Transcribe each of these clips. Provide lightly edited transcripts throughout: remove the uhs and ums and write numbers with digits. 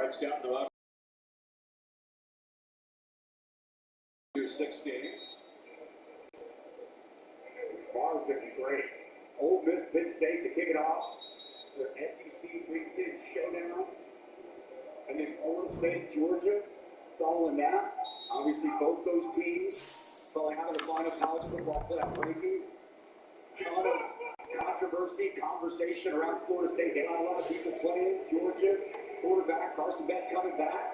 right, Scott, the your sixth game. Bar's going to be great. Ole Miss, Penn State to kick it off. Their SEC Big Ten showdown. And then Florida State, Georgia, following that. Obviously, both those teams falling out of the final college football playoff rankings. Ton of controversy, conversation around Florida State. They had a lot of people playing. Georgia, quarterback, Carson Beck coming back.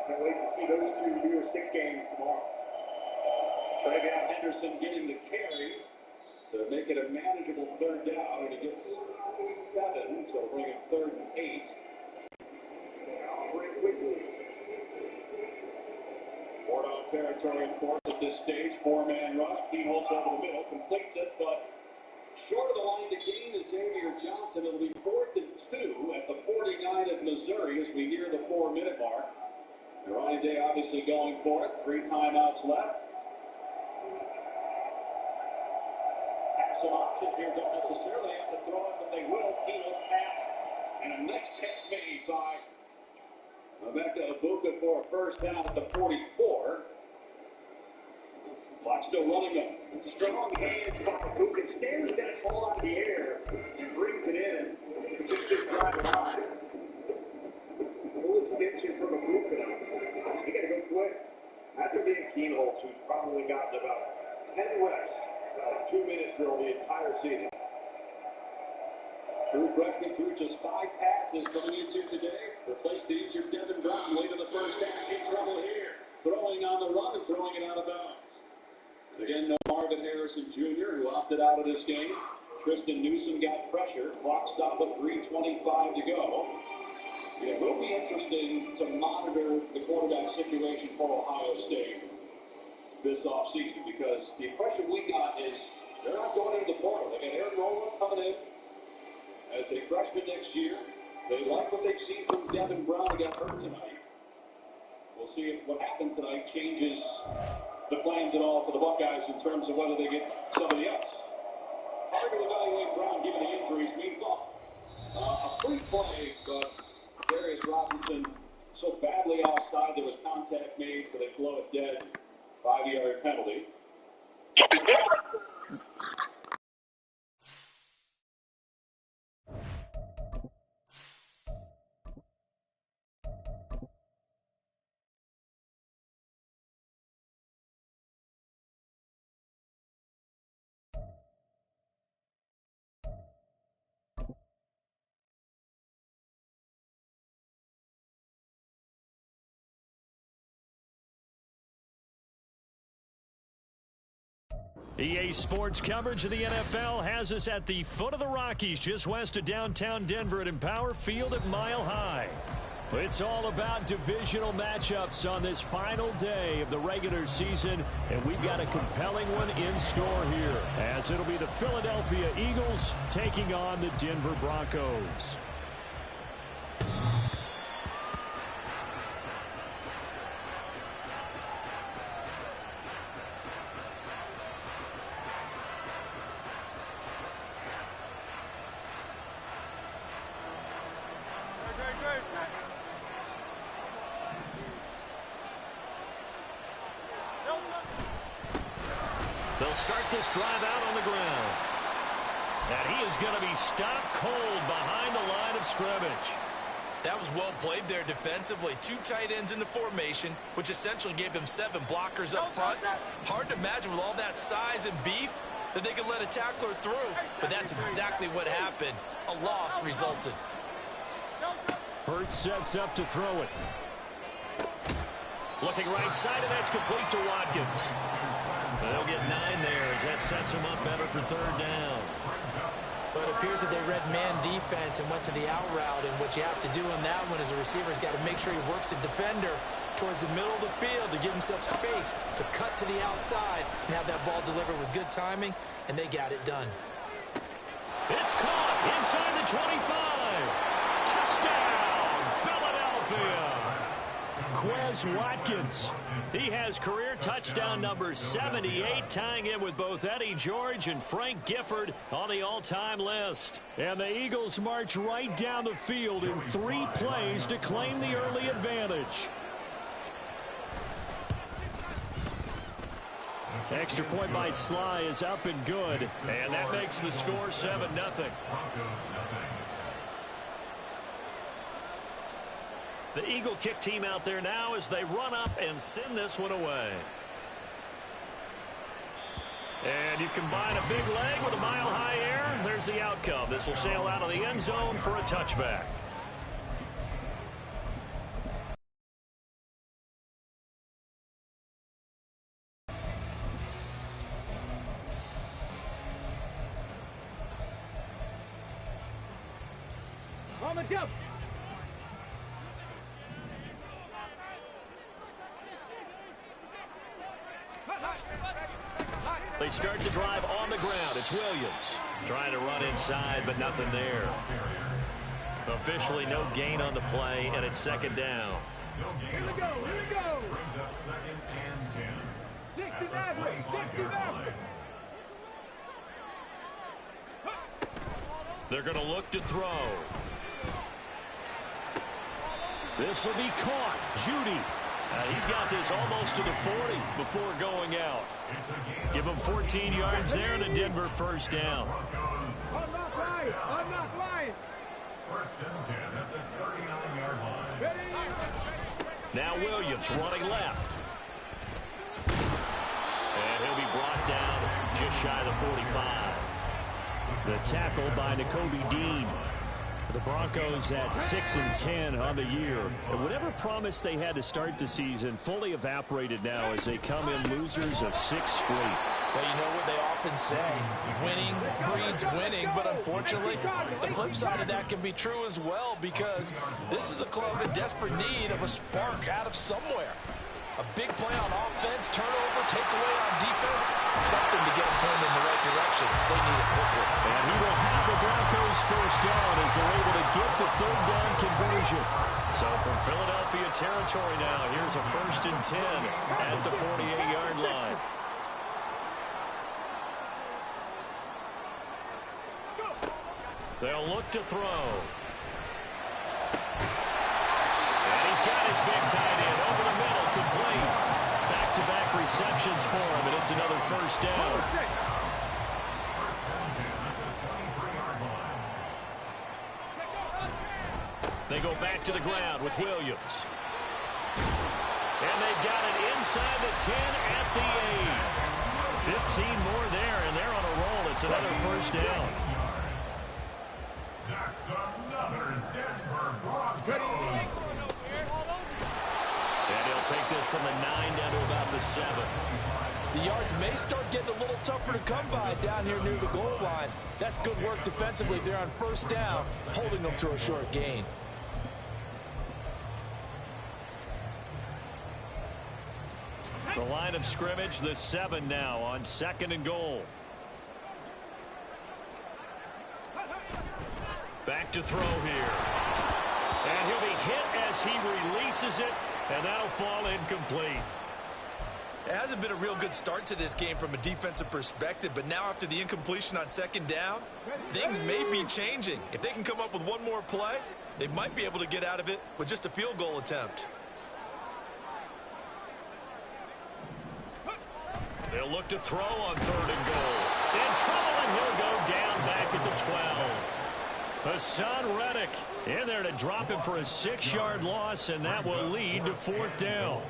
Can't wait to see those two do their 6 games tomorrow. Travion Henderson getting the carry to make it a manageable third down, and he gets 7, so bring it 3rd and 8. Four-down territory, of course, at this stage. 4-man rush. Keenholz over the middle, completes it, but short of the line to gain is Xavier Johnson. It'll be 4th and 2 at the 49 of Missouri as we near the 4-minute mark. And Ryan Day obviously going for it. 3 timeouts left. Have some options here. Don't necessarily have to throw it, but they will. Keenholz pass. And a nice catch made by Emeka Egbuka for a first down at the 44. Clock still running up. Strong hands by Egbuka. Stares that ball out of the air and brings it in. Just didn't drive it on. Full extension from Egbuka. You got to go quick. That's a big Keenholz who's probably gotten about 10 reps. About a 2-minute drill the entire season. Drew Freshman threw just 5 passes coming into today. Replaced the injured Devin Brown late in the first half. In trouble here. Throwing on the run and throwing it out of bounds. And again, no Marvin Harrison Jr., who opted out of this game. Tristan Newsom got pressure. Clock stopped at 3:25 to go. It will be interesting to monitor the quarterback situation for Ohio State this offseason, because the impression we got is they're not going into the portal. They got Aaron Rowland coming in as a freshman next year. They like what they've seen from Devin Brown, who got hurt tonight. We'll see if what happened tonight changes the plans at all for the Buckeyes in terms of whether they get somebody else. Hard to evaluate Brown given the injuries. We thought a free play, but Darius Robinson so badly offside there was contact made, so they blow it dead. 5-yard penalty. EA Sports coverage of the NFL has us at the foot of the Rockies, just west of downtown Denver at Empower Field at Mile High. It's all about divisional matchups on this final day of the regular season, and we've got a compelling one in store here, as it'll be the Philadelphia Eagles taking on the Denver Broncos. They'll start this drive out on the ground. And he is going to be stopped cold behind the line of scrimmage. That was well played there defensively. 2 tight ends in the formation, which essentially gave them 7 blockers up front. Hard to imagine with all that size and beef that they could let a tackler through. But that's exactly what happened. A loss resulted. Hurts sets up to throw it. Looking right side, and that's complete to Watkins. They'll get 9 there as that sets them up better for 3rd down. But it appears that they read man defense and went to the out route. And what you have to do on that one is the receiver's got to make sure he works the defender towards the middle of the field to give himself space to cut to the outside and have that ball delivered with good timing, and they got it done. It's caught inside the 25. Touchdown, Philadelphia. Quez Watkins. He has career touchdown number 78, tying in with both Eddie George and Frank Gifford on the all-time list. And the Eagles march right down the field in 3 plays to claim the early advantage. Extra point by Sly is up and good, and that makes the score 7-0. The Eagle kick team out there now as they run up and send this one away. And you combine a big leg with a mile-high air. There's the outcome. This will sail out of the end zone for a touchback. On the jump. They start the drive on the ground. It's Williams trying to run inside, but nothing there. Officially no gain on the play, and it's 2nd down. Here we go. Here we go. 69. They're going to look to throw. This will be caught. Judy. He's got this almost to the 40 before going out. Give him 14 yards there and a Denver 1st down. I'm not lying. I'm not lying. 1st and 10 at the 39-yard line. Ready? Now Williams running left. And he'll be brought down just shy of the 45. The tackle by Nakobe Dean. The Broncos at 6-10 on the year. And whatever promise they had to start the season fully evaporated now as they come in losers of 6 straight. Well, you know what they often say, winning breeds winning, but unfortunately, the flip side of that can be true as well, because this is a club in desperate need of a spark out of somewhere. A big play on offense, turnover, takeaway on defense, something to get them going in the right direction. They need it quickly. And he will have the Broncos 1st down as they're able to get the 3rd down conversion. So from Philadelphia territory now, here's a 1st and 10 at the 48-yard line. They'll look to throw. And he's got his big tight end over the middle, complete. Back-to-back receptions for him, and it's another 1st down. They go back to the ground with Williams. And they've got it inside the 10 at the 8. 15 more there, and they're on a roll. It's another 1st down. That's another Denver Broncos. And he'll take this from the 9 down to about the 7. The yards may start getting a little tougher to come by down here near the goal line. That's good work defensively. They're on 1st down, holding them to a short gain. The line of scrimmage, the 7 now on 2nd and goal. Back to throw here. And he'll be hit as he releases it, and that'll fall incomplete. It hasn't been a real good start to this game from a defensive perspective, but now after the incompletion on 2nd down, things may be changing. If they can come up with one more play, they might be able to get out of it with just a field goal attempt. They'll look to throw on 3rd and goal. In trouble, and he'll go down back at the 12. Hassan Reddick in there to drop him for a 6-yard loss, and that will lead to 4th down.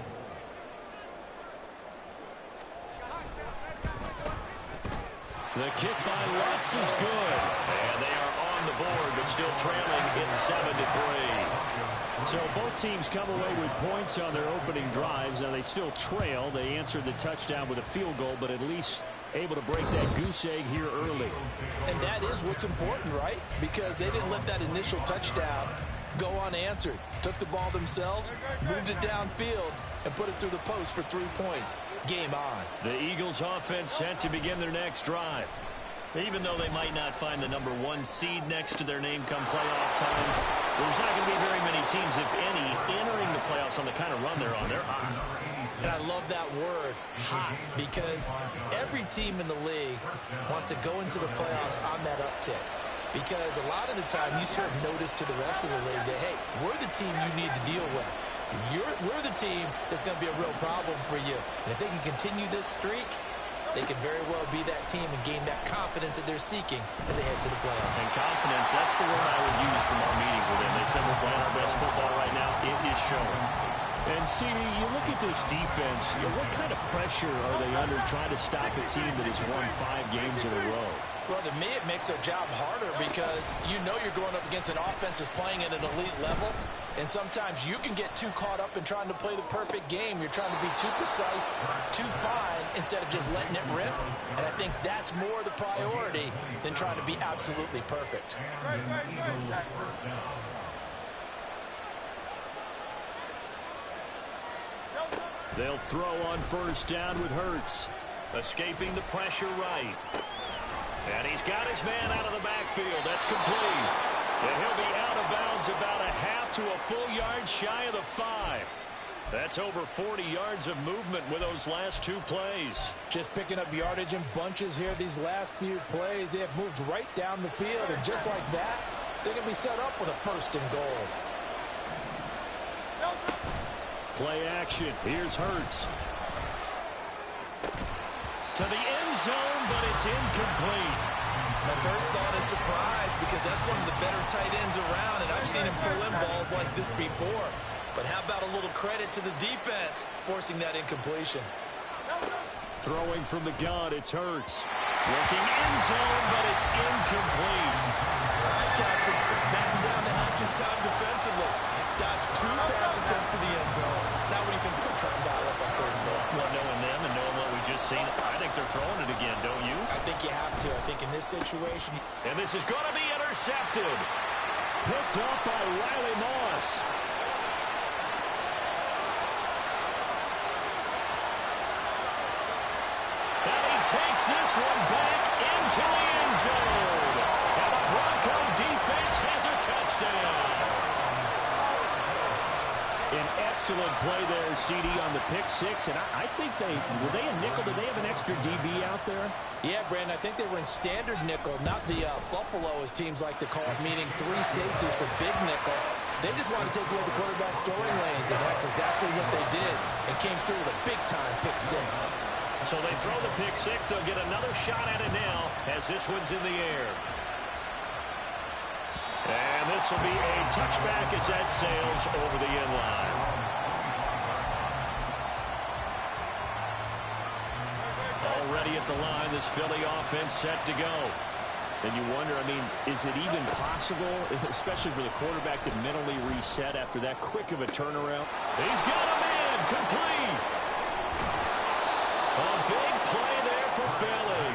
The kick by Lutz is good. And they are on the board, but still trailing. It's 7-3. So both teams come away with points on their opening drives. Now they still trail. They answered the touchdown with a field goal, but at least able to break that goose egg here early. And that is what's important, right? Because they didn't let that initial touchdown go unanswered. Took the ball themselves, moved it downfield, and put it through the post for 3 points. Game on. The Eagles offense set to begin their next drive. Even though they might not find the #1 seed next to their name come playoff time, there's not going to be very many teams, if any, entering the playoffs on the kind of run they're on. They're hot. And I love that word, hot, because every team in the league wants to go into the playoffs on that uptick. Because a lot of the time you serve notice to the rest of the league that, hey, we're the team you need to deal with. We're the team that's going to be a real problem for you. And if they can continue this streak, they could very well be that team and gain that confidence that they're seeking as they head to the playoffs. And confidence, that's the word I would use from our meetings with them. They said we're playing our best football right now. It is showing. And, CD, you look at this defense, what kind of pressure are they under trying to stop a team that has won 5 games in a row? Well, to me, it makes their job harder because you know you're going up against an offense that's playing at an elite level. And sometimes you can get too caught up in trying to play the perfect game. You're trying to be too precise, too fine, instead of just letting it rip. And I think that's more the priority than trying to be absolutely perfect. They'll throw on first down with Hurts. Escaping the pressure right. And he's got his man out of the backfield. That's complete. And he'll be out of bounds about a half to a full yard shy of the 5. That's over 40 yards of movement with those last 2 plays. Just picking up yardage in bunches here these last few plays. They have moved right down the field. And just like that, they can be set up with a 1st and goal. Play action. Here's Hurts. To the end zone, but it's incomplete. My first thought is surprise because that's one of the better tight ends around, and I've seen him pull in balls like this before. But how about a little credit to the defense forcing that incompletion? Throwing from the gun, it's Hurts. Looking end zone, but it's incomplete. All right, Captain, it's batten down the hatches time defensively. Dodged 2 pass attempts to the end zone. Now what do you think they're going to try and dial up on 3rd and goal? Well, knowing them and knowing what we just seen, I think they're throwing it again, don't you? I think you have to. I think in this situation. And this is going to be intercepted. Picked off by Riley Moss. And he takes this one back into the end zone. And the Bronco defense has a touchdown. An excellent play there, CD, on the pick 6. And I think were they a nickel? Did they have an extra DB out there? Yeah, Brandon, I think they were in standard nickel, not the Buffalo, as teams like to call it, meaning 3 safeties for big nickel. They just wanted to take away the quarterback's throwing lanes, and that's exactly what they did, and came through with a big-time pick 6. So they throw the pick 6. They'll get another shot at it now as this one's in the air. And this will be a touchback as that sails over the end line. Already at the line, this Philly offense set to go. And you wonder, I mean, is it even possible, especially for the quarterback, to mentally reset after that quick of a turnaround? He's got a man, complete. A big play there for Philly.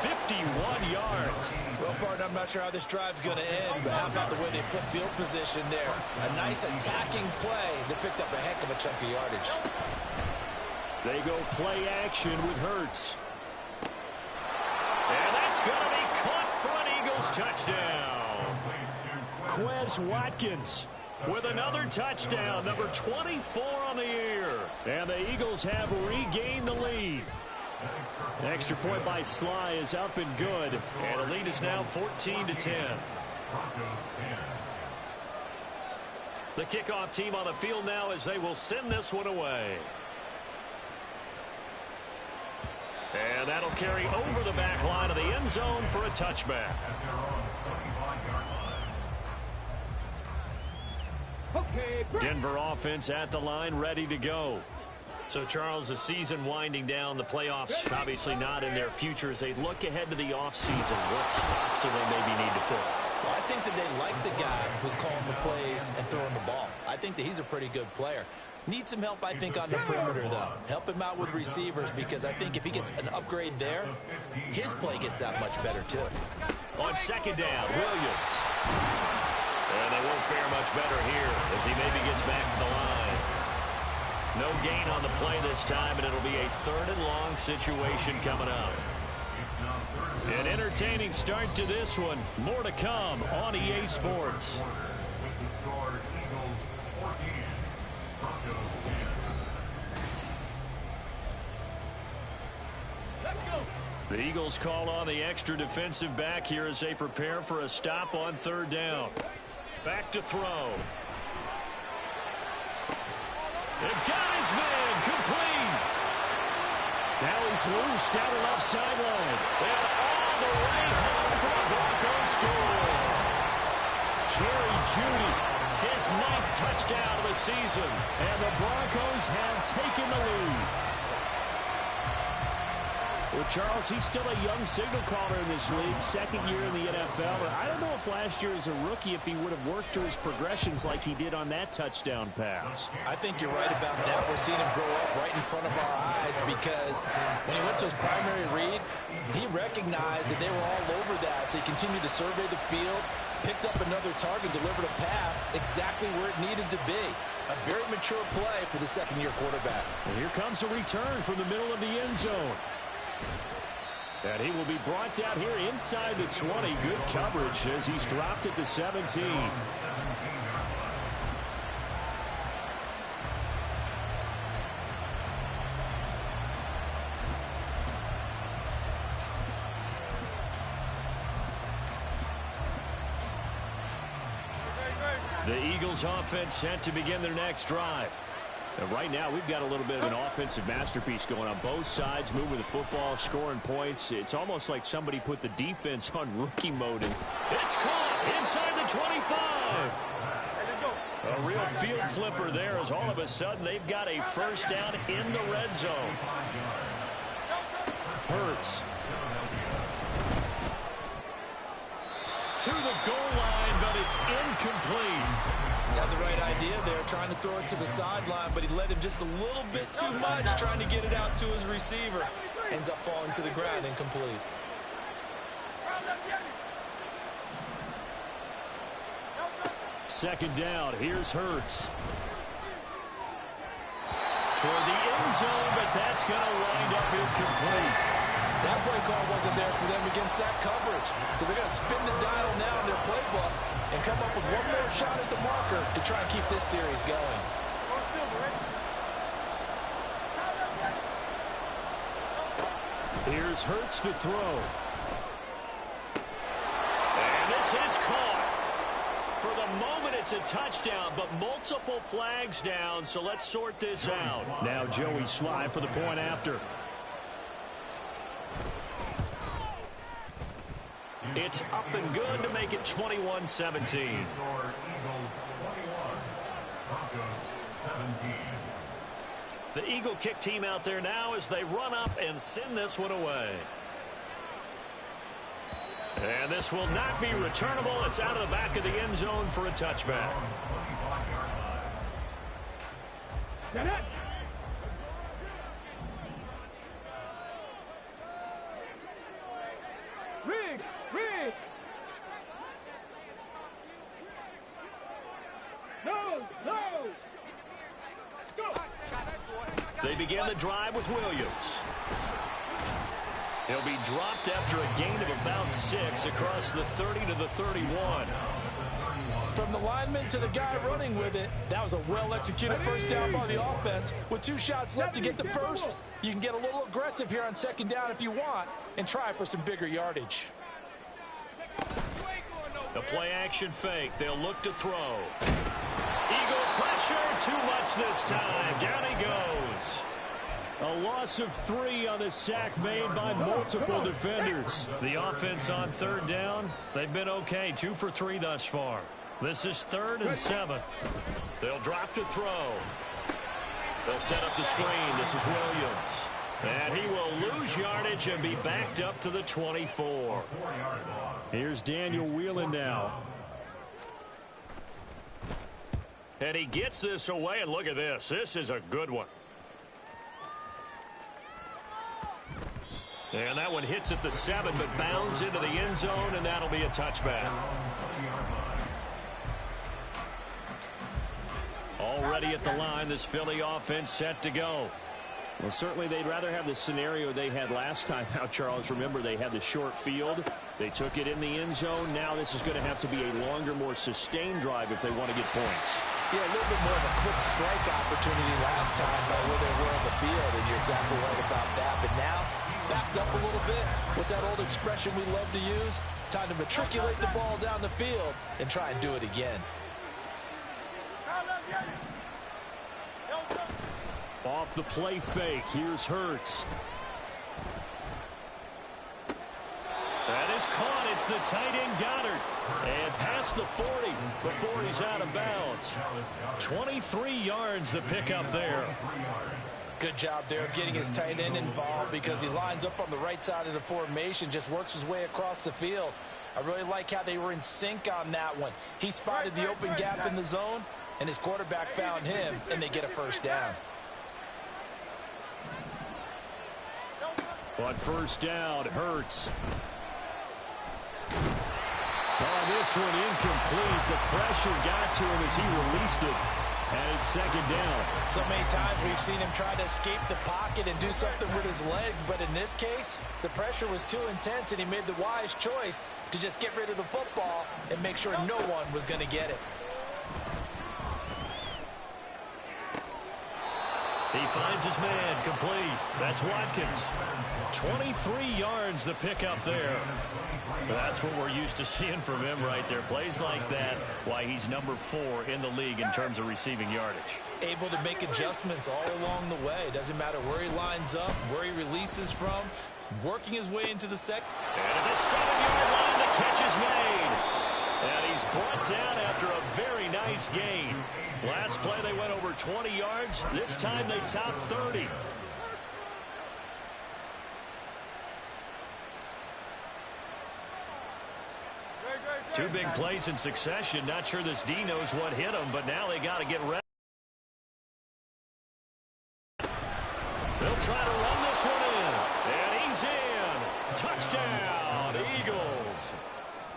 51 yards. Well, partner, I'm not sure how this drive's going to end, but how about the way they flip field position there? A nice attacking play that picked up a heck of a chunk of yardage. They go play action with Hurts. And that's going to be caught for an Eagles touchdown. Quez Watkins with another touchdown, number 24 on the year. And the Eagles have regained the lead. An extra point by Sly is up and good. And the lead is now 14-10. The kickoff team on the field now as they will send this one away. And that'll carry over the back line of the end zone for a touchback. Denver offense at the line, ready to go. So, Charles, the season winding down, the playoffs obviously not in their future. As they look ahead to the offseason, what spots do they maybe need to fill? Well, I think that they like the guy who's calling the plays and throwing the ball. I think that he's a pretty good player. Needs some help, I think, on the perimeter, though. Help him out with receivers, because I think if he gets an upgrade there, his play gets that much better, too. On second down, Williams. And they won't fare much better here as he maybe gets back to the line. No gain on the play this time, and it'll be a 3rd and long situation coming up. An entertaining start to this one. More to come on EA Sports. The Eagles call on the extra defensive back here as they prepare for a stop on third down. Back to throw. They've got his man complete. Now he's loose down the left sideline. And all the way home for the Broncos score. Jerry Jeudy, his 9th touchdown of the season. And the Broncos have taken the lead. Well, Charles, he's still a young signal caller in this league, second year in the NFL. But I don't know if last year as a rookie, if he would have worked through his progressions like he did on that touchdown pass. I think you're right about that. We're seeing him grow up right in front of our eyes because when he went to his primary read, he recognized that they were all over that. So he continued to survey the field, picked up another target, delivered a pass exactly where it needed to be. A very mature play for the second-year quarterback. And here comes a return from the middle of the end zone. And he will be brought down here inside the 20. Good coverage as he's dropped at the 17. The Eagles offense set to begin their next drive. And right now, we've got a little bit of an offensive masterpiece going on both sides, moving the football, scoring points. It's almost like somebody put the defense on rookie mode. And it's caught inside the 25. A real field flipper there as all of a sudden they've got a first down in the red zone. Hurts. To the goal line, but it's incomplete. Had the right idea there, trying to throw it to the sideline, but he led him just a little bit too much, trying to get it out to his receiver. Ends up falling to the ground, incomplete. Second down, here's Hurts. Toward the end zone, but that's going to wind up incomplete. That play call wasn't there for them against that coverage. So they're going to spin the dial now in their playbook and come up with one more shot at the marker to try and keep this series going. Here's Hurts to throw. And this is caught. For the moment, it's a touchdown, but multiple flags down, so let's sort this out. Now Joey Sly for the point after. It's up and good to make it 21-17. The Eagle kick team out there now as they run up and send this one away. And this will not be returnable. It's out of the back of the end zone for a touchback. Rig! No! Let's go! They begin the drive with Williams. He'll be dropped after a gain of about 6 across the 30 to the 31. From the lineman to the guy running with it, that was a well-executed first down by the offense. With 2 shots left to get the first, you can get a little aggressive here on second down if you want and try for some bigger yardage. The play-action fake. They'll look to throw. Eagle pressure. Too much this time. Down he goes. A loss of 3 on the sack made by multiple defenders. The offense on third down, they've been okay. 2 for 3 thus far. This is 3rd and 7. They'll drop to throw. They'll set up the screen. This is Williams. And he will lose yardage and be backed up to the 24. Here's Daniel Whelan now. And he gets this away, and look at this. This is a good one. And that one hits at the 7, but bounds into the end zone, and that'll be a touchback. Already at the line, this Philly offense set to go. Well, certainly they'd rather have the scenario they had last time out, Charles. Remember, they had the short field. They took it in the end zone. Now this is going to have to be a longer, more sustained drive if they want to get points. Yeah, a little bit more of a quick strike opportunity last time by where they were on the field, and you're exactly right about that. But now, backed up a little bit. What's that old expression we love to use? Time to matriculate the ball down the field and try and do it again. Off the play fake, here's Hurts. That is caught. It's the tight end Goddard. And past the 40 before he's out of bounds. 23 yards the pickup there. Good job there of getting his tight end involved because he lines up on the right side of the formation, just works his way across the field. I really like how they were in sync on that one. He spotted the open gap in the zone, and his quarterback found him, and they get a first down. On first down, Hurts. Oh, this one incomplete. The pressure got to him as he released it. And it's second down. So many times we've seen him try to escape the pocket and do something with his legs, but in this case, the pressure was too intense, and he made the wise choice to just get rid of the football and make sure no one was going to get it. He finds his man, complete. That's Watkins. 23 yards the pickup there. That's what we're used to seeing from him right there. Plays like that, why he's number 4 in the league in terms of receiving yardage. Able to make adjustments all along the way. Doesn't matter where he lines up, where he releases from, working his way into the second. And at the 7-yard line, the catch is made. And he's brought down after a very nice gain. Last play, they went over 20 yards. This time, they topped 30. Two big plays in succession. Not sure this D knows what hit him, but now they got to get ready. They'll try to run this one in. And he's in. Touchdown, Eagles.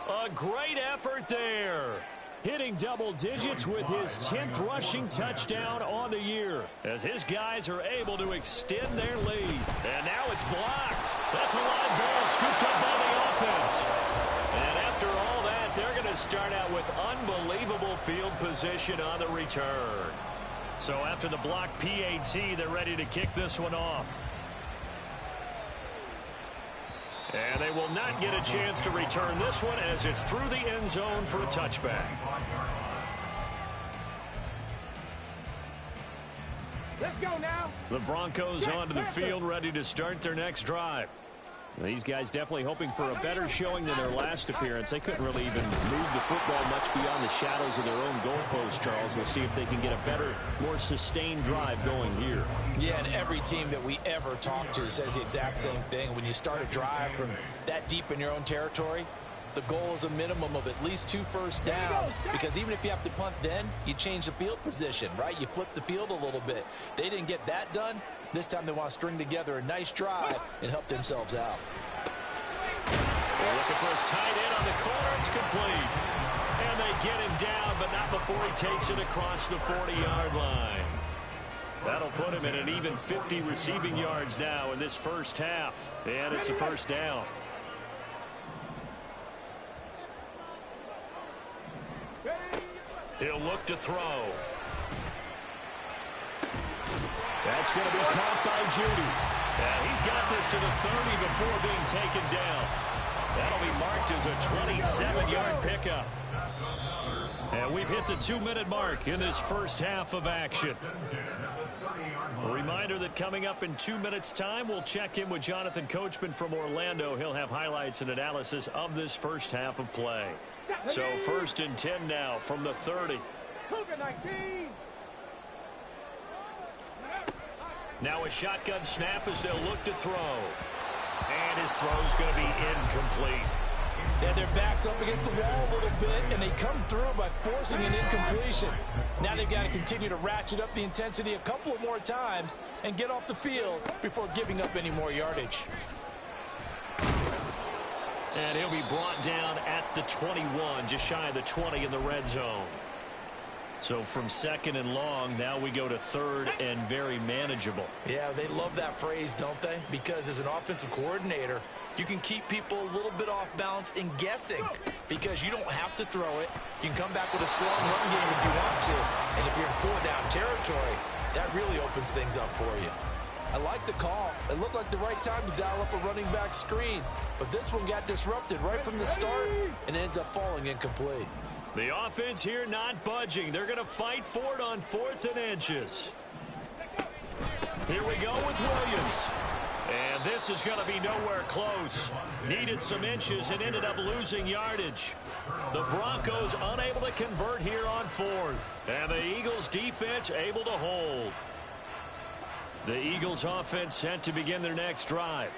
A great effort there. Hitting double digits with his 10th rushing touchdown on the year as his guys are able to extend their lead. And now it's blocked. That's a line ball scooped up by the offense. And after all that, they're going to start out with unbelievable field position on the return. So after the block PAT, they're ready to kick this one off. And they will not get a chance to return this one as it's through the end zone for a touchback. Let's go now. The Broncos onto the field, ready to start their next drive. These guys definitely hoping for a better showing than their last appearance. They couldn't really even move the football much beyond the shadows of their own goalpost, Charles. We'll see if they can get a better, more sustained drive going here. Yeah, and every team that we ever talk to says the exact same thing. When you start a drive from that deep in your own territory, the goal is a minimum of at least 2 first downs, because even if you have to punt then, you change the field position, right? You flip the field a little bit. They didn't get that done. This time they want to string together a nice drive and help themselves out. They're looking for his tight end on the corner. It's complete. And they get him down, but not before he takes it across the 40-yard line. That'll put him at an even 50 receiving yards now in this first half. And it's a first down. He'll look to throw. That's going to be caught by Judy. And he's got this to the 30 before being taken down. That'll be marked as a 27-yard pickup. And we've hit the 2-minute mark in this first half of action. A reminder that coming up in 2 minutes' time, we'll check in with Jonathan Coachman from Orlando. He'll have highlights and analysis of this first half of play. So 1st and 10 now from the 30. Now a shotgun snap as they'll look to throw. And his throw's going to be incomplete. Yeah, their back's up against the wall a little bit, and they come through by forcing an incompletion. Now they've got to continue to ratchet up the intensity a couple of more times and get off the field before giving up any more yardage. And he'll be brought down at the 21, just shy of the 20 in the red zone. So from second and long, now we go to third and very manageable. Yeah, they love that phrase, don't they? Because as an offensive coordinator, you can keep people a little bit off balance and guessing because you don't have to throw it. You can come back with a strong run game if you want to. And if you're in four-down territory, that really opens things up for you. I like the call. It looked like the right time to dial up a running back screen. But this one got disrupted right from the start and ends up falling incomplete. The offense here not budging. They're going to fight for it on 4th and inches. Here we go with Williams. And this is going to be nowhere close. Needed some inches and ended up losing yardage. The Broncos unable to convert here on 4th. And the Eagles defense able to hold. The Eagles offense set to begin their next drive.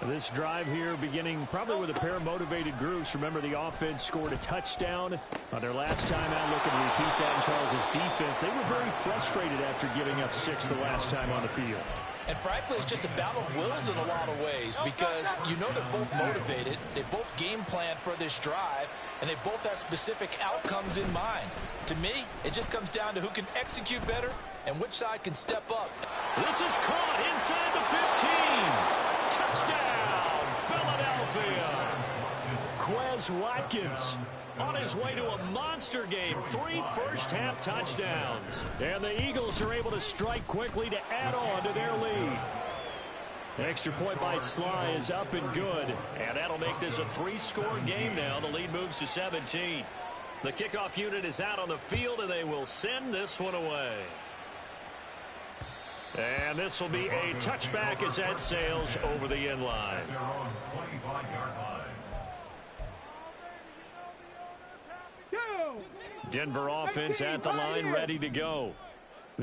This drive here beginning probably with a pair of motivated groups. Remember, the offense scored a touchdown on their last time out. Looking to repeat that in Charles's defense. They were very frustrated after giving up 6 the last time on the field. And frankly, it's just a battle of wills in a lot of ways because you know they're both motivated. They both game plan for this drive, and they both have specific outcomes in mind. To me, it just comes down to who can execute better and which side can step up. This is caught inside the 15. Touchdown, Philadelphia. Quez Watkins on his way to a monster game. 3 first-half touchdowns. And the Eagles are able to strike quickly to add on to their lead. The extra point by Sly is up and good. And that'll make this a 3-score game now. The lead moves to 17. The kickoff unit is out on the field, and they will send this one away. And this will be a touchback as that sails over the end line. Denver offense at the line, ready to go.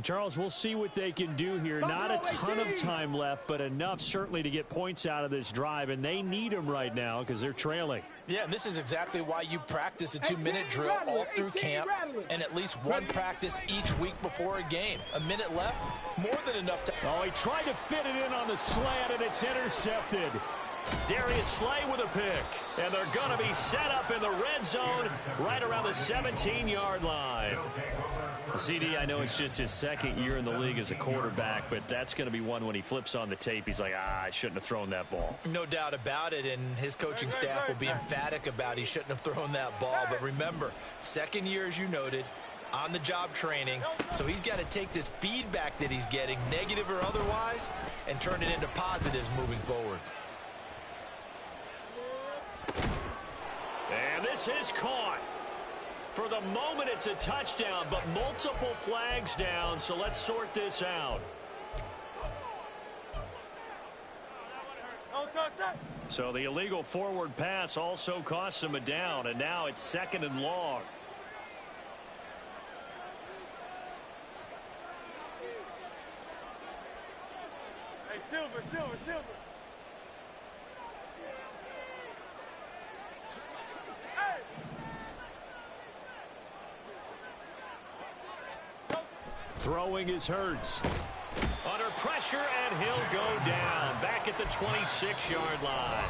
Charles, we'll see what they can do here. Not a ton of time left, but enough certainly to get points out of this drive, and they need them right now because they're trailing. Yeah, and this is exactly why you practice a 2-minute drill all through camp and at least one practice each week before a game. A minute left, more than enough to... Oh, he tried to fit it in on the slant, and it's intercepted. Darius Slay with a pick, and they're going to be set up in the red zone right around the 17-yard line. CD, I know it's just his second year in the league as a quarterback, but that's going to be one when he flips on the tape. He's like, I shouldn't have thrown that ball. No doubt about it, and his coaching staff will be emphatic about he shouldn't have thrown that ball. But remember, second year, as you noted, on-the-job training, so he's got to take this feedback that he's getting, negative or otherwise, and turn it into positives moving forward. And this is caught. For the moment, it's a touchdown, but multiple flags down, so let's sort this out. So the illegal forward pass also costs him a down, and now it's 2nd and long. Hey, Silver. Throwing is Hurts. Under pressure, and he'll go down. Back at the 26-yard line.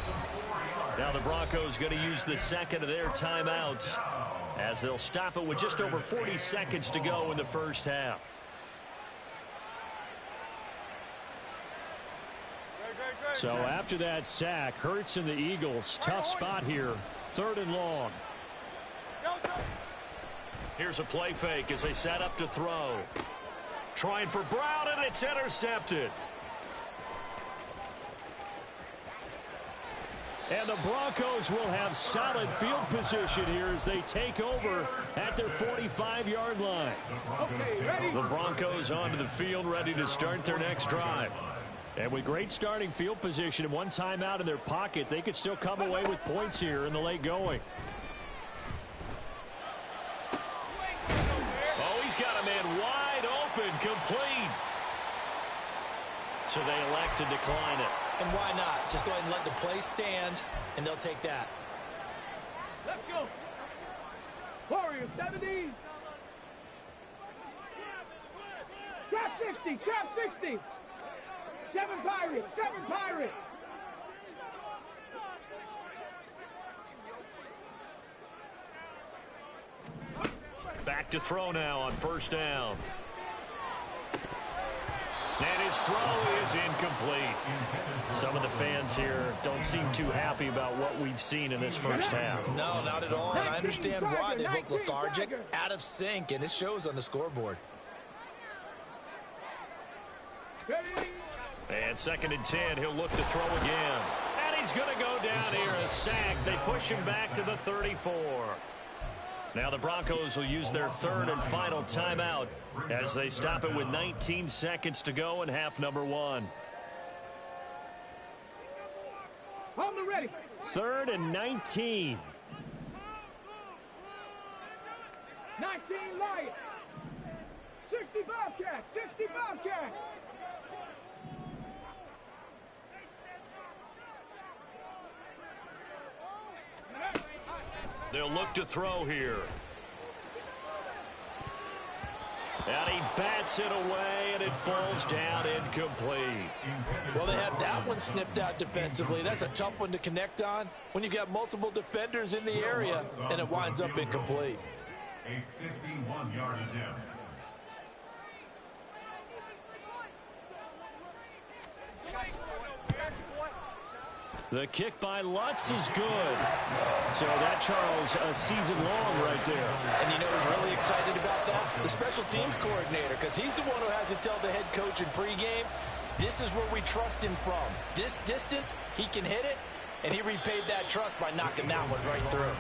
Now the Broncos going to use the second of their timeouts as they'll stop it with just over 40 seconds to go in the first half. So after that sack, Hurts and the Eagles, tough spot here. 3rd and long. Here's a play fake as they set up to throw. Trying for Brown, and it's intercepted. And the Broncos will have solid field position here as they take over at their 45-yard line. The Broncos onto the field, ready to start their next drive. And with great starting field position and one timeout in their pocket, they could still come away with points here in the late going. Oh, he's got a man wide open, complete. So they elect to decline it. And why not? Just go ahead and let the play stand, and they'll take that. Let's go. Warriors, 70. Trap 60, trap 60. 7 Pirates, 7 Pirates. Back to throw now on first down. And his throw is incomplete. Some of the fans here don't seem too happy about what we've seen in this first half. No, not at all, and I understand why. They look lethargic, out of sync, and it shows on the scoreboard. And 2nd and 10, he'll look to throw again. And he's going to go down here, a sack. They push him back to the 34. Now the Broncos will use their 3rd and final timeout as they stop it with 19 seconds to go in half number 1. I'm ready. 3rd and 19. 19 Lions. 65 cat. 65 cat. They'll look to throw here. And he bats it away, and it falls down incomplete. Well, they had that one snipped out defensively. That's a tough one to connect on when you've got multiple defenders in the area, and it winds up incomplete. A 51-yard attempt. The kick by Lutz is good. So that, Charles, a season long right there. And you know who's really excited about that? The special teams coordinator, because he's the one who has to tell the head coach in pregame, this is where we trust him from. This distance, he can hit it, and he repaid that trust by knocking that one right through.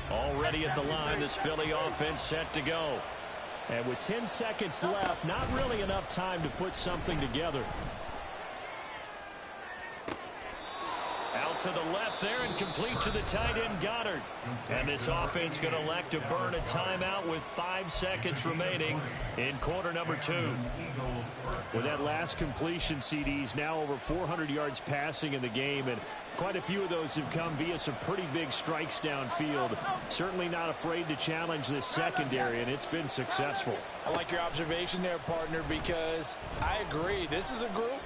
Already at the line, this Philly offense set to go. And with 10 seconds left, not really enough time to put something together. Out to the left there and complete to the tight end Goddard. And this offense going to elect to burn a timeout with 5 seconds remaining in quarter number 2. With that last completion, CD's now over 400 yards passing in the game, and quite a few of those have come via some pretty big strikes downfield. Certainly not afraid to challenge this secondary, and it's been successful. I like your observation there, partner, because I agree. This is a group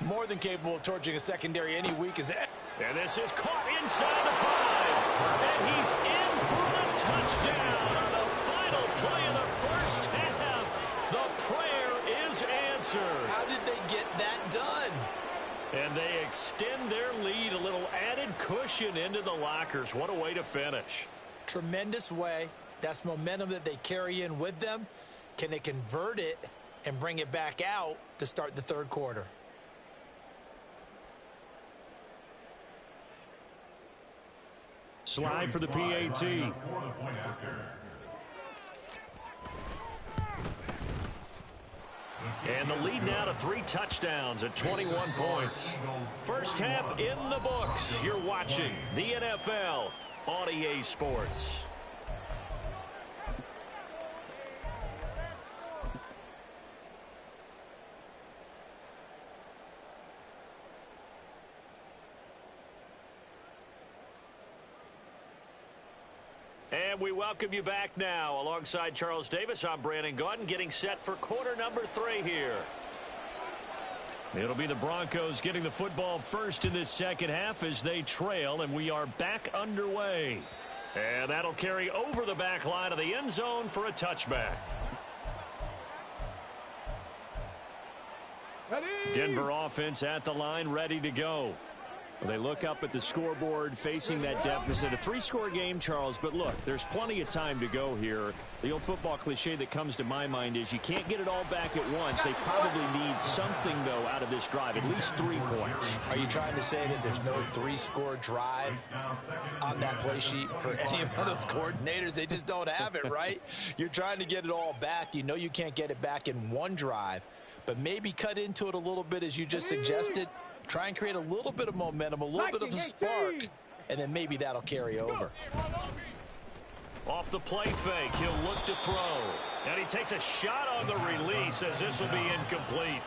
more than capable of torching a secondary any week as it. And this is caught inside the 5. And he's in for the touchdown on the final play of the first half. The prayer is answered. How did they get that done? And they extend their lead, a little added cushion into the lockers. What a way to finish. Tremendous way. That's momentum that they carry in with them. Can they convert it and bring it back out to start the third quarter? Slide for the PAT. And the lead now to 3 touchdowns at 21 points. First half in the books. You're watching the NFL on EA Sports. And we welcome you back now. Alongside Charles Davis, I'm Brandon Gaudin, getting set for quarter number 3 here. It'll be the Broncos getting the football first in this second half as they trail, and we are back underway. And that'll carry over the back line of the end zone for a touchback. Denver offense at the line, ready to go. They look up at the scoreboard, facing that deficit. A 3-score game, Charles, but look, there's plenty of time to go here. The old football cliche that comes to my mind is you can't get it all back at once. They probably need something, though, out of this drive, at least 3 points. Are you trying to say that there's no 3-score drive on that play sheet for any of those coordinators? They just don't have it, right? You're trying to get it all back. You know you can't get it back in one drive, but maybe cut into it a little bit as you just suggested. Try and create a little bit of momentum, a little bit of a spark, and then maybe that'll carry over. Off the play fake, he'll look to throw. And he takes a shot on the release as this will be incomplete.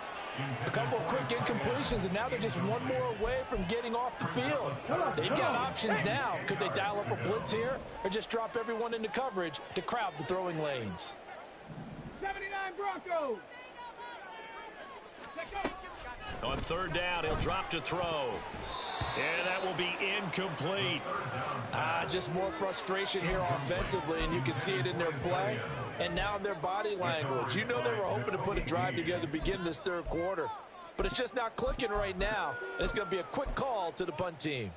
A couple of quick incompletions, and now they're just one more away from getting off the field. They've got options now. Could they dial up a blitz here or just drop everyone into coverage to crowd the throwing lanes? 79 Broncos. On third down, he'll drop to throw. And that will be incomplete. Just more frustration here offensively, and you can see it in their play and now in their body language. You know they were hoping to put a drive together to begin this third quarter, but it's just not clicking right now, and it's going to be a quick call to the punt team.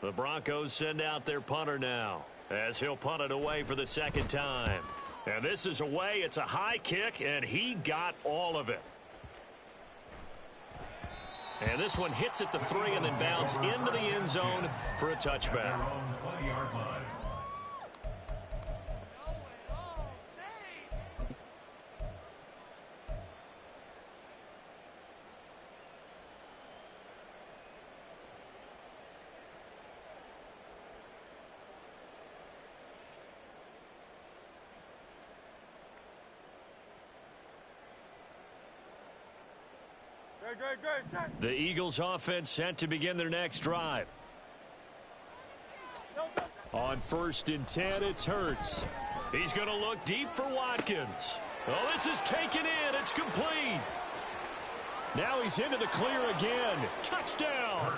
The Broncos send out their punter now as he'll punt it away for the second time. And this is away. It's a high kick, and he got all of it. And this one hits at the 3 and then bounds into the end zone for a touchback. The Eagles offense set to begin their next drive. On 1st and 10, it's Hurts. He's going to look deep for Watkins. Oh, this is taken in. It's complete. Now he's into the clear again. Touchdown.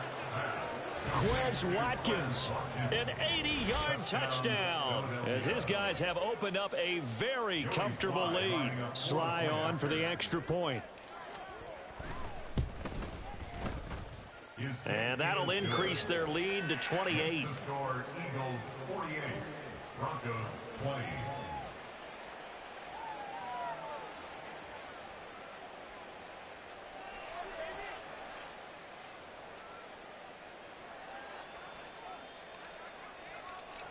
Quez Watkins, an 80-yard touchdown, as his guys have opened up a very comfortable lead. Sly on for the extra point. And that'll increase their lead to 28. Eagles 48, Broncos 20.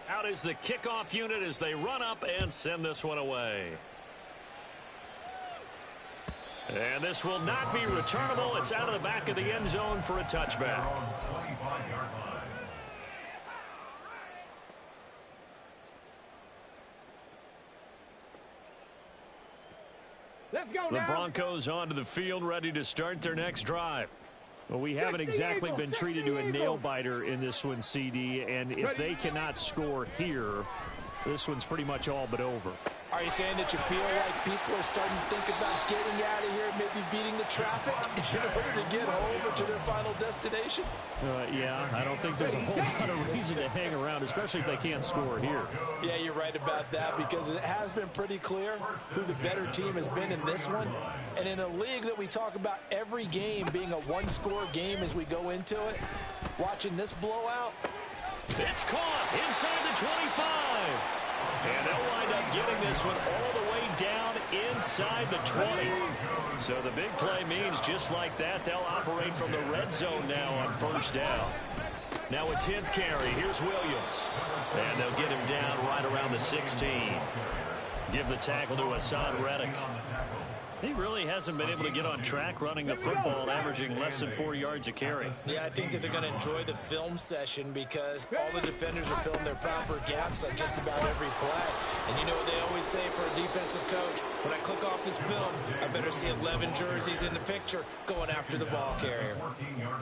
Out is the kickoff unit as they run up and send this one away. And this will not be returnable. It's out of the back of the end zone for a touchback. Let's go The now. Broncos onto the field, ready to start their next drive. Well, we haven't exactly been treated to a nail-biter in this one, CD, and if they cannot score here, this one's pretty much all but over. Are you saying that you feel like people are starting to think about getting out of here, maybe beating the traffic in order to get home or to their final destination? Yeah, I don't think there's a whole lot of reason to hang around, especially if they can't score here. Yeah, you're right about that, because it has been pretty clear who the better team has been in this one. And in a league that we talk about every game being a one-score game as we go into it, watching this blowout. It's caught inside the 25. And they'll wind up getting this one all the way down inside the 20. So the big play means just like that, they'll operate from the red zone now on 1st down. Now a 10th carry. Here's Williams. And they'll get him down right around the 16. Give the tackle to Hassan Reddick. He really hasn't been able to get on track running the football, averaging less than 4 yards a carry. Yeah, I think that they're going to enjoy the film session because all the defenders are filling their proper gaps on just about every play. And you know what they always say for a defensive coach? When I click off this film, I better see 11 jerseys in the picture going after the ball carrier.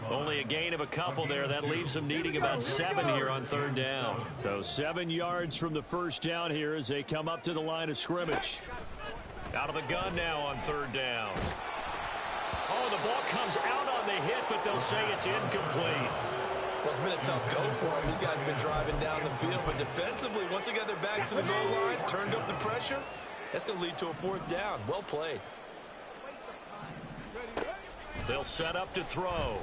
Only a gain of a couple there. That leaves them needing about 7 here on 3rd down. So 7 yards from the 1st down here as they come up to the line of scrimmage. Out of the gun now on 3rd down. Oh, the ball comes out on the hit, but they'll say it's incomplete. Well, it's been a tough go for them. These guys have been driving down the field, but defensively, once they got their backs to the goal line, turned up the pressure, that's going to lead to a 4th down. Well played. They'll set up to throw.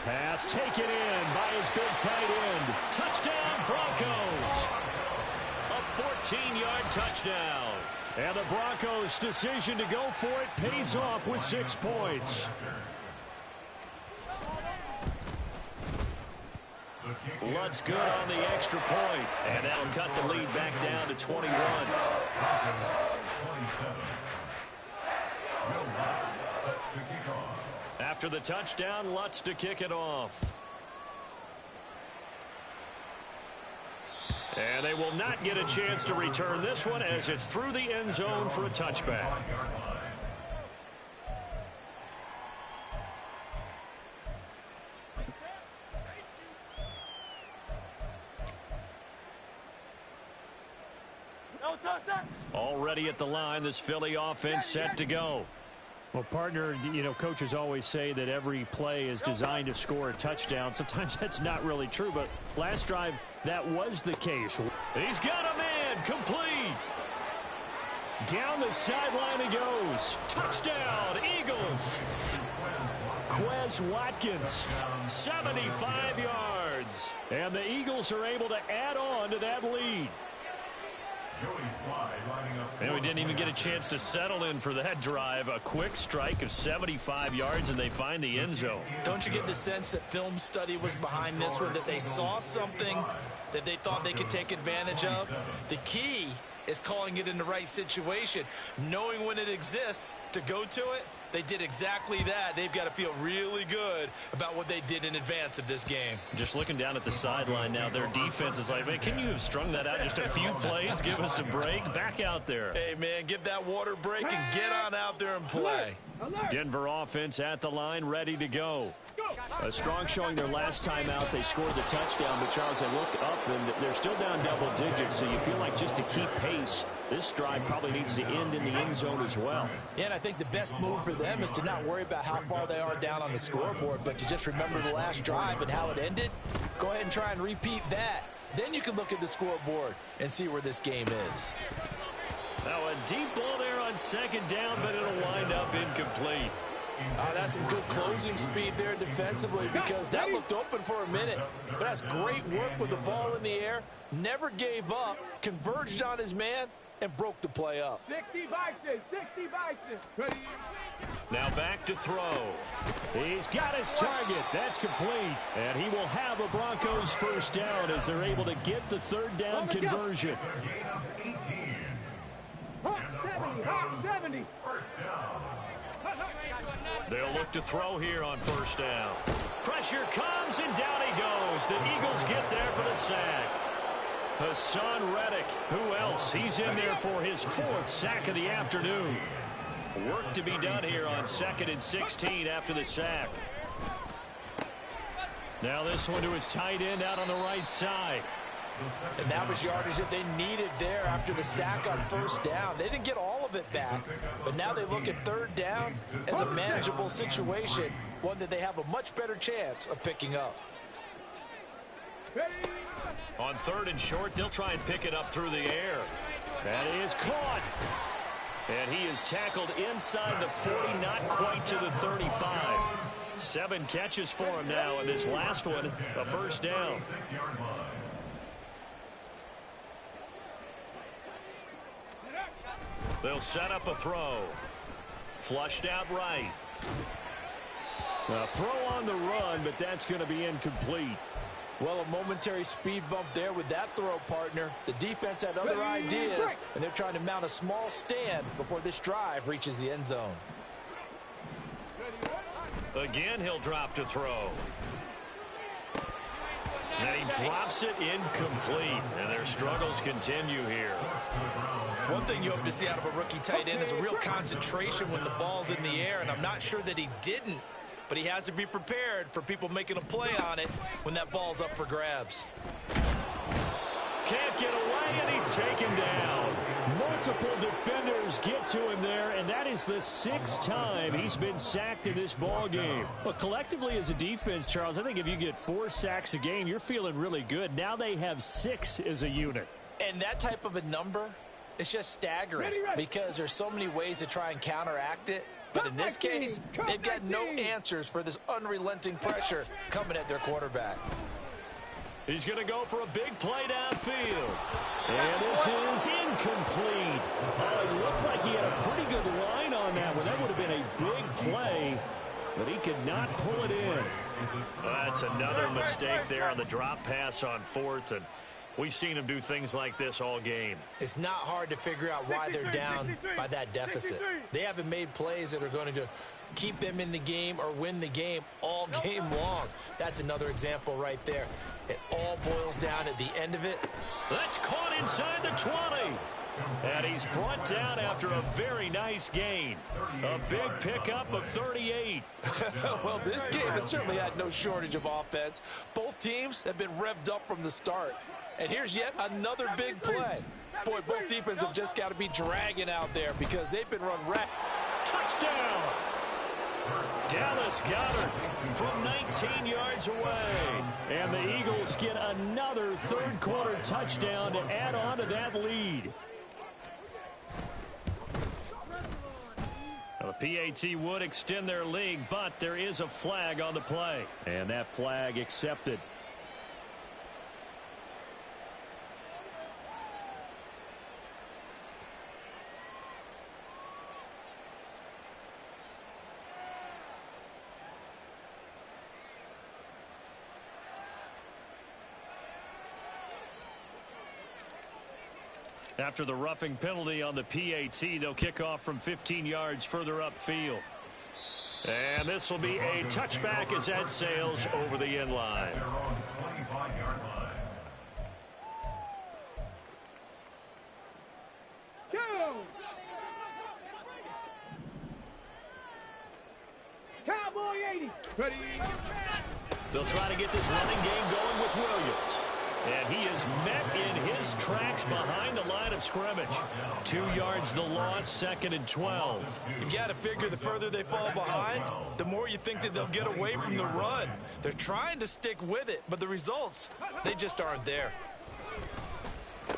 Pass taken in by his big tight end. Touchdown, Broncos. 14-yard touchdown. And the Broncos' decision to go for it pays off with 6 points. Lutt's good on the extra point, and that'll cut the lead back down to 21. After the touchdown, Lutz to kick it off. And they will not get a chance to return this one as it's through the end zone for a touchback. Already at the line, this Philly offense set to go. Well, partner, you know, coaches always say that every play is designed to score a touchdown. Sometimes that's not really true, but last drive, that was the case. He's got a man, complete. Down the sideline he goes. Touchdown, Eagles. Quez Watkins, 75 yards. And the Eagles are able to add on to that lead. And we didn't even get a chance to settle in for that drive. A quick strike of 75 yards, and they find the end zone. Don't you get the sense that film study was behind this one, that they saw something that they thought they could take advantage of? The key is calling it in the right situation, knowing when it exists to go to it. They did exactly that. They've got to feel really good about what they did in advance of this game. Just looking down at the sideline now, their defense is like, man, can you have strung that out just a few plays? Give us a break. Back out there. Hey, man, give that water break and get on out there and play. Denver offense at the line, ready to go. A strong showing their last time out. They scored the touchdown, but Charles, they look up, and they're still down double digits, so you feel like just to keep pace, this drive probably needs to end in the end zone as well. Yeah, and I think the best move for them is to not worry about how far they are down on the scoreboard, but to just remember the last drive and how it ended. Go ahead and try and repeat that. Then you can look at the scoreboard and see where this game is. Now a deep ball there on second down, but it'll wind up incomplete. That's some good closing speed there defensively, because that looked open for a minute. But that's great work with the ball in the air. Never gave up, converged on his man, and broke the play up. 60 Bison, 60 Bison. Now back to throw. He's got his target. That's complete. And he will have a Broncos first down as they're able to get the third down conversion. Hawk 70. They'll look to throw here on first down. Pressure comes, and down he goes. The Eagles get there for the sack. Hassan Reddick, who else? He's in there for his fourth sack of the afternoon. Work to be done here on 2nd and 16 after the sack. Now this one to his tight end out on the right side. And that was yardage that they needed there after the sack on first down. They didn't get all of it back, but now they look at third down as a manageable situation, one that they have a much better chance of picking up. On 3rd and short, they'll try and pick it up through the air. That is caught. And he is tackled inside the 40, not quite to the 35. 7 catches for him now, and this last one, a first down. They'll set up a throw. Flushed out right. A throw on the run, but that's going to be incomplete. Well, a momentary speed bump there with that throw, partner. The defense had other ideas, and they're trying to mount a small stand before this drive reaches the end zone. Again, he'll drop to throw. And he drops it incomplete, and their struggles continue here. One thing you hope to see out of a rookie tight end is a real concentration when the ball's in the air, and I'm not sure that he didn't, but he has to be prepared for people making a play on it when that ball's up for grabs. Can't get away, and he's taken down. Multiple defenders get to him there, and that is the 6th time he's been sacked in this ball game. But collectively as a defense, Charles, I think if you get 4 sacks a game, you're feeling really good. Now they have 6 as a unit. And that type of a number, it's just staggering because there's so many ways to try and counteract it. But in this case, they've got no answers for this unrelenting pressure coming at their quarterback. He's going to go for a big play downfield. And this is incomplete. It looked like he had a pretty good line on that one. That would have been a big play, but he could not pull it in. That's another mistake there on the drop pass on 4th. And We've seen them do things like this all game. It's not hard to figure out why they're down by that deficit. They haven't made plays that are going to keep them in the game or win the game all game long. That's another example right there. It all boils down at the end of it. That's caught inside the 20. And he's brought down after a very nice gain. A big pickup of 38. Well, this game has certainly had no shortage of offense. Both teams have been revved up from the start. And here's yet another big play. Boy, both defenses have just got to be dragging out there because they've been run ragged. Touchdown! Dallas Goedert from 19 yards away. And the Eagles get another third-quarter touchdown to add on to that lead. The PAT would extend their lead, but there is a flag on the play. And that flag accepted. After the roughing penalty on the PAT, they'll kick off from 15 yards further upfield. And this will be a touchback as that sails over the end line. Cowboy 80. Ready. They'll try to get this running game going with Williams. And he is met in his tracks behind the line of scrimmage. 2 yards the loss, 2nd and 12. You've got to figure the further they fall behind, the more you think that they'll get away from the run. They're trying to stick with it, but the results, they just aren't there. The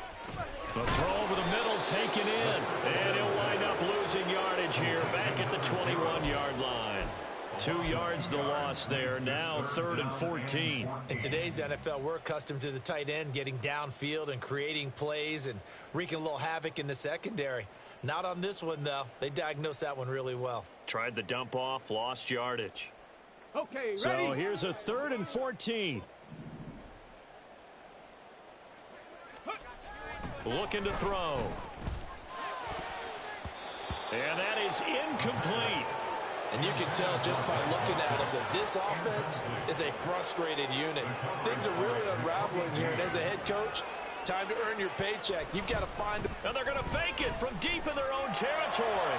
throw over the middle taken in. And he'll wind up losing yardage here back at the 21-yard line. 2 yards the loss there. Now 3rd and 14. In today's NFL, we're accustomed to the tight end getting downfield and creating plays and wreaking a little havoc in the secondary. Not on this one, though. They diagnosed that one really well. Tried the dump off, lost yardage. Okay, ready? So here's a 3rd and 14. Looking to throw. And that is incomplete. And you can tell just by looking at them that this offense is a frustrated unit. Things are really unraveling here. And as a head coach, time to earn your paycheck. You've got to find them. And they're going to fake it from deep in their own territory.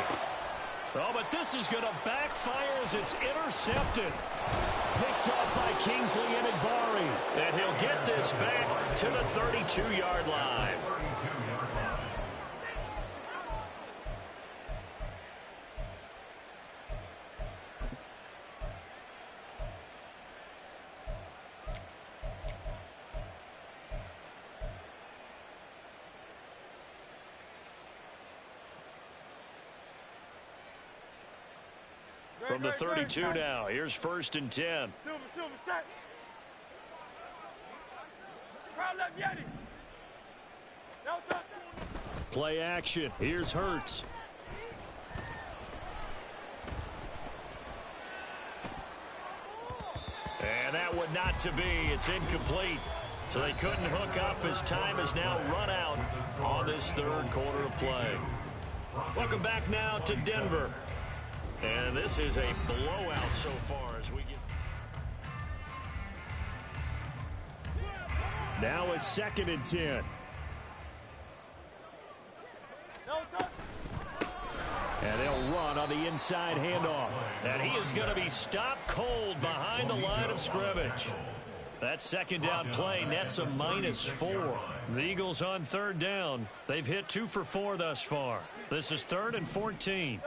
Oh, but this is going to backfire as it's intercepted. Picked off by Kingsley Enagbari. And he'll get this back to the 32-yard line. From the 32 now, here's 1st and 10. Play action. Here's Hurts. And that would not to be. It's incomplete. So they couldn't hook up as time is now run out on this 3rd quarter of play. Welcome back now to Denver. And this is a blowout so far as we get. Now a 2nd and 10. And they'll run on the inside handoff. And he is going to be stopped cold behind the line of scrimmage. That 2nd down play nets a -4. The Eagles on 3rd down. They've hit 2 for 4 thus far. This is 3rd and 14.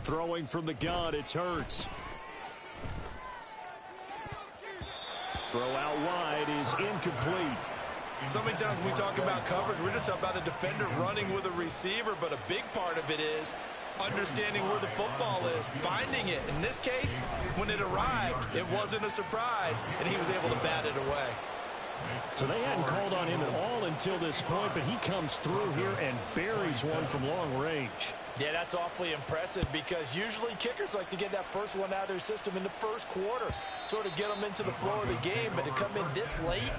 Throwing from the gun, it's Hurts. Throw out wide is incomplete. So many times when we talk about coverage, we're just about a defender running with a receiver, but a big part of it is understanding where the football is, finding it. In this case, when it arrived, it wasn't a surprise, and he was able to bat it away. So they hadn't called on him at all until this point, but he comes through here and buries one from long range. Yeah, that's awfully impressive because usually kickers like to get that first one out of their system in the 1st quarter, sort of get them into the flow of the game, but to come in this late,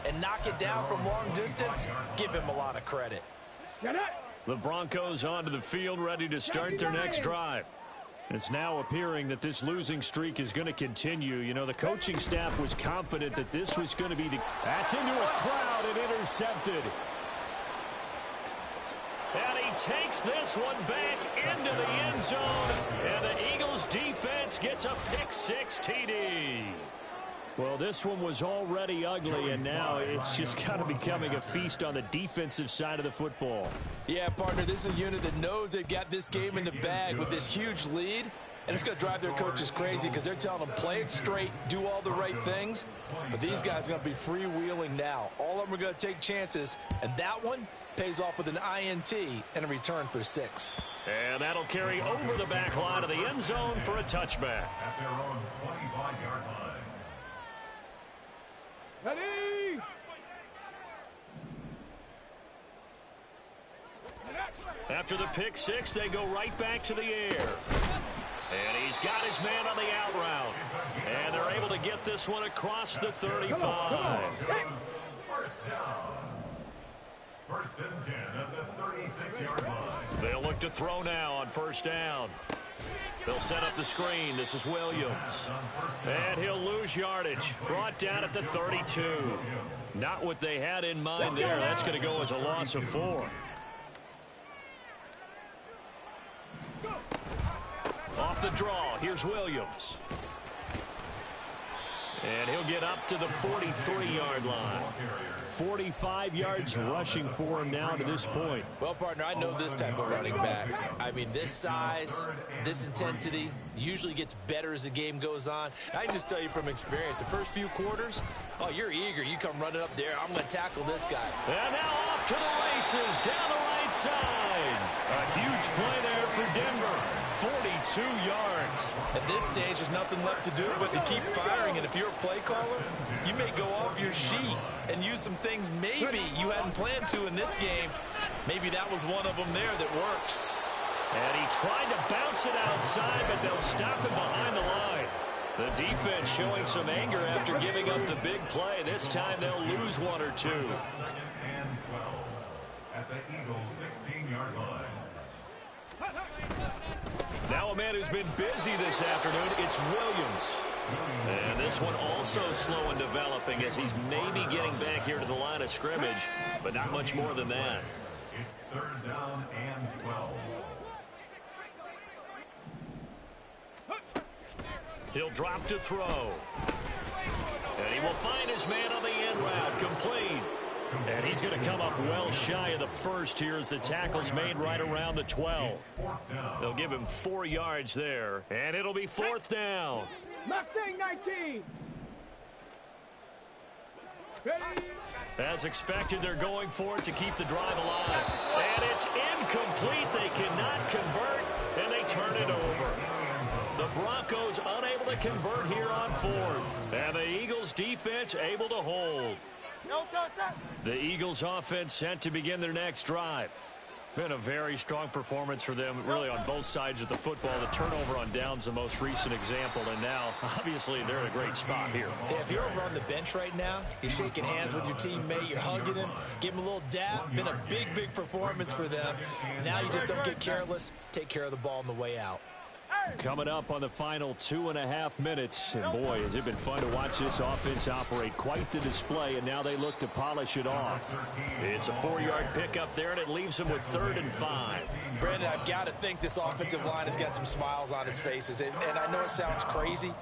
and knock it down from long distance, give him a lot of credit. The Broncos onto the field, ready to start their next drive. It's now appearing that this losing streak is going to continue. You know, the coaching staff was confident that this was going to be the... That's into a crowd and intercepted. And he takes this one back into the end zone. And the Eagles defense gets a pick-6 TD. Well, this one was already ugly, and now it's just kind of becoming a feast on the defensive side of the football. Yeah, partner, this is a unit that knows they've got this game in the bag with this huge lead, and it's going to drive their coaches crazy because they're telling them play it straight, do all the right things. But these guys are going to be freewheeling now. All of them are going to take chances, and that one pays off with an INT and a return for 6. And that'll carry over the back line of the end zone for a touchback. At their own 25-yard line. Ready? After the pick-6, they go right back to the air. And he's got his man on the out route. And they're able to get this one across the 35. First down. First and 10 at the 36-yard line. They'll look to throw now on first down. They'll set up the screen. This is Williams. And he'll lose yardage. Brought down at the 32. Not what they had in mind there. That's going to go as a loss of 4. Off the draw, here's Williams. And he'll get up to the 43-yard line. 45 yards rushing for him now to this point. Well, partner, I know this type of running back. I mean, this size, this intensity usually gets better as the game goes on. I can just tell you from experience, the first few quarters, oh, you're eager. You come running up there, I'm going to tackle this guy. And now off to the races, down the right side. A huge play there for Denver. 42 yards. At this stage, there's nothing left to do but to keep firing. And if you're a play caller, you may go off your sheet and use some things maybe you hadn't planned to in this game. Maybe that was one of them there that worked. And he tried to bounce it outside, but they'll stop him behind the line. The defense showing some anger after giving up the big play. This time they'll lose 1 or 2. Second and 12 at the Eagles' 16-yard line. Now a man who's been busy this afternoon, it's Williams. And this one also slow in developing as he's maybe getting back here to the line of scrimmage, but not much more than that. It's third down and 12. He'll drop to throw. And he will find his man on the end route, complete. And he's going to come up well shy of the first here as the tackle's made right around the 12. They'll give him 4 yards there, and it'll be 4th down. Mustang 19. Ready? As expected, they're going for it to keep the drive alive. And it's incomplete. They cannot convert, and they turn it over. The Broncos unable to convert here on 4th. And the Eagles defense able to hold. The Eagles offense set to begin their next drive. Been a very strong performance for them, really, on both sides of the football. The turnover on downs the most recent example, and now, obviously, they're in a great spot here. Yeah, if you're over on the bench right now, you're shaking hands with your teammate, you're hugging him, give him a little dap. Been a big, big performance for them. Now you just don't get careless. Take care of the ball on the way out. Coming up on the final 2.5 minutes, and boy, has it been fun to watch this offense operate. Quite the display, and now they look to polish it off. It's a 4-yard pickup there, and it leaves them with 3rd and 5. Brandon, I've got to think this offensive line has got some smiles on its faces, and I know it sounds crazy,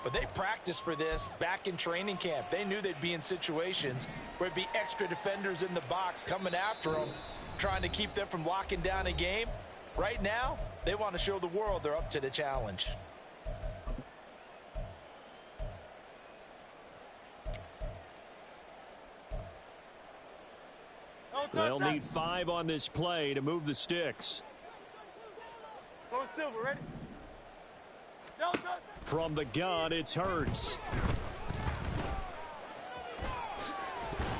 but they practiced for this back in training camp. They knew they'd be in situations where there'd be extra defenders in the box coming after them, trying to keep them from locking down a game. Right now, they want to show the world they're up to the challenge. They'll need 5 on this play to move the sticks. Go Silver, ready? From the gun, it's Hurts.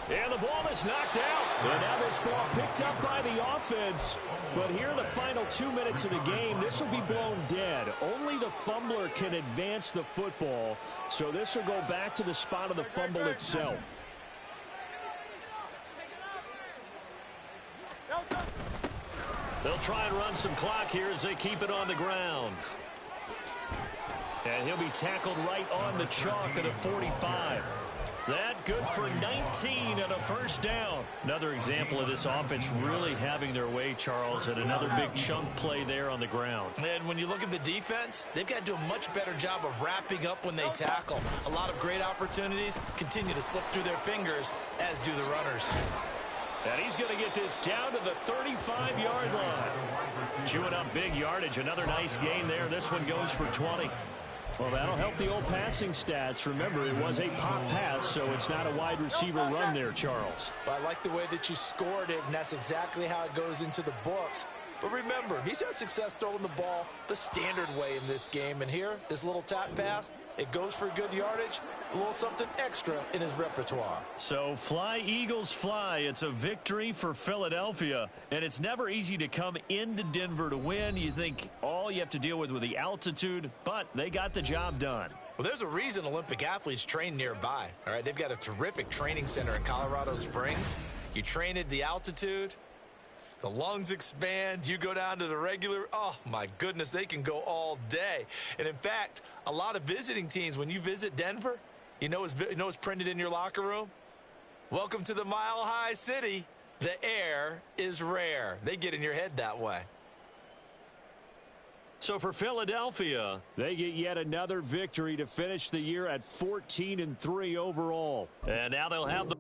And the ball is knocked out. And now this ball picked up by the offense. But here in the final 2 minutes of the game, this will be blown dead. Only the fumbler can advance the football. So this will go back to the spot of the fumble itself. They'll try and run some clock here as they keep it on the ground. And he'll be tackled right on the chalk at the 45. That good for 19 and a first down. Another example of this offense really having their way, Charles, and another big chunk play there on the ground. And when you look at the defense, they've got to do a much better job of wrapping up when they tackle. A lot of great opportunities continue to slip through their fingers, as do the runners. And he's going to get this down to the 35-yard line. Chewing up big yardage. Another nice gain there. This one goes for 20. Well, that'll help the old passing stats. Remember, it was a pop pass, so it's not a wide receiver run there, Charles. Well, I like the way that you scored it, and that's exactly how it goes into the books. But remember, he's had success throwing the ball the standard way in this game. And here, this little tap pass, it goes for good yardage, a little something extra in his repertoire. So fly, Eagles, fly. It's a victory for Philadelphia, and it's never easy to come into Denver to win. You think all you have to deal with the altitude, but they got the job done. Well, there's a reason Olympic athletes train nearby. All right, they've got a terrific training center in Colorado Springs. You train at the altitude, the lungs expand, you go down to the regular, oh my goodness, they can go all day. And in fact, a lot of visiting teams, when you visit Denver, you know what's printed in your locker room? Welcome to the Mile High City. The air is rare. They get in your head that way. So for Philadelphia, they get yet another victory to finish the year at 14-3 overall. And now they'll have the